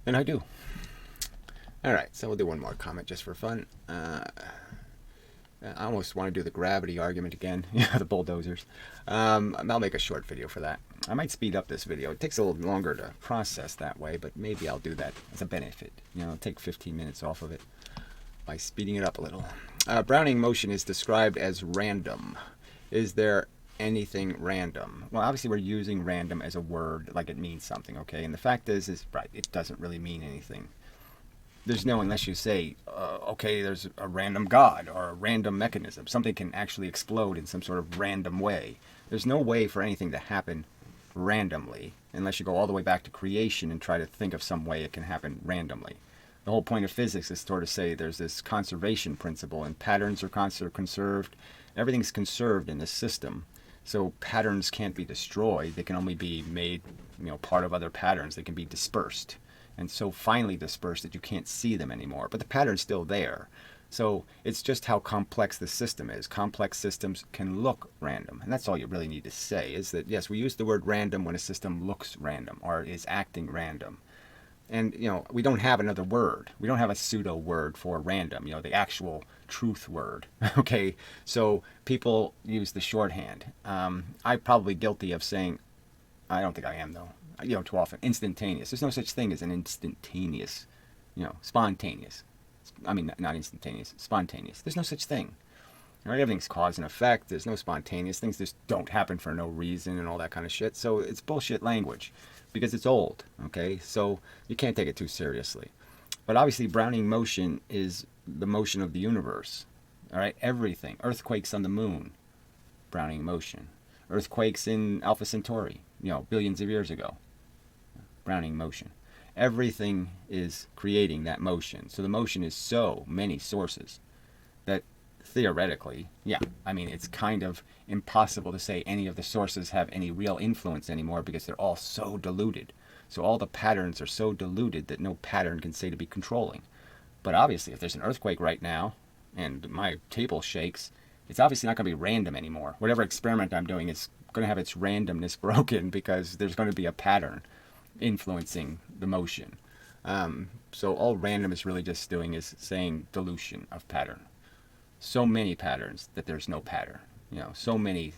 And I do. All right, so we'll do one more comment just for fun. I almost want to do the gravity argument again. Yeah, the bulldozers. I'll make a short video for that. I might speed up this video. It takes a little longer to process that way, but maybe I'll do that as a benefit. I'll take 15 minutes off of it by speeding it up a little. Brownian motion is described as random. Is there anything random? Well, obviously we're using random as a word like it means something, okay? And the fact is right, it doesn't really mean anything. There's no, unless you say, okay, there's a random God or a random mechanism. Something can actually explode in some sort of random way. There's no way for anything to happen randomly unless you go all the way back to creation and try to think of some way it can happen randomly. The whole point of physics is sort of say there's this conservation principle, and patterns are conserved. Everything's conserved in this system. So patterns can't be destroyed. They can only be made, part of other patterns. They can be dispersed. And so finely dispersed that you can't see them anymore. But the pattern's still there. So it's just how complex the system is. Complex systems can look random. And that's all you really need to say, is that, yes, we use the word random when a system looks random or is acting random. And, we don't have another word. We don't have a pseudo word for random, the actual truth word. Okay, so people use the shorthand. I'm probably guilty of saying, I don't think I am, though, too often, instantaneous. There's no such thing as an instantaneous, spontaneous. I mean, not instantaneous, spontaneous. There's no such thing. Right? Everything's cause and effect. There's no spontaneous things. Just don't happen for no reason and all that kind of shit. So it's bullshit language because it's old, okay? So you can't take it too seriously. But obviously Brownian motion is the motion of the universe, all right? Everything. Earthquakes on the moon, Brownian motion. Earthquakes in Alpha Centauri, billions of years ago, Brownian motion. Everything is creating that motion. So the motion is so many sources that theoretically, it's kind of impossible to say any of the sources have any real influence anymore because they're all so diluted. So all the patterns are so diluted that no pattern can say to be controlling. But obviously, if there's an earthquake right now and my table shakes, it's obviously not going to be random anymore. Whatever experiment I'm doing is going to have its randomness broken because there's going to be a pattern influencing the motion. So all random is really just doing is saying dilution of pattern. So many patterns that there's no pattern. So many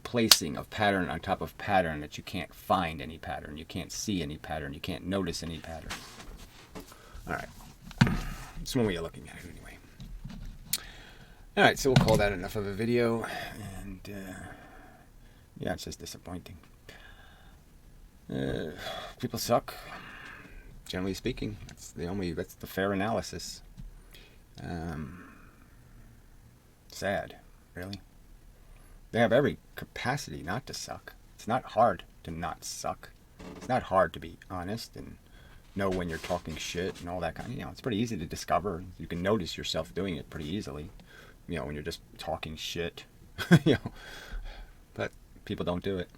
placing of pattern on top of pattern that you can't find any pattern. You can't see any pattern. You can't notice any pattern. All right. It's one way of looking at it anyway. All right, so we'll call that enough of a video. And, it's just disappointing. People suck. Generally speaking, that's the fair analysis. Sad, really. They have every capacity not to suck. It's not hard to not suck. It's not hard to be honest and know when you're talking shit and all that kind of, it's pretty easy to discover. You can notice yourself doing it pretty easily, when you're just talking shit, but people don't do it.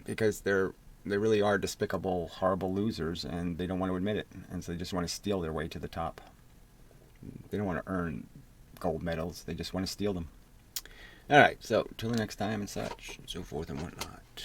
Because they really are despicable, horrible losers, and they don't want to admit it, and so they just want to steal their way to the top. They don't want to earn gold medals, they just want to steal them. Alright, so till the next time and such, and so forth and whatnot.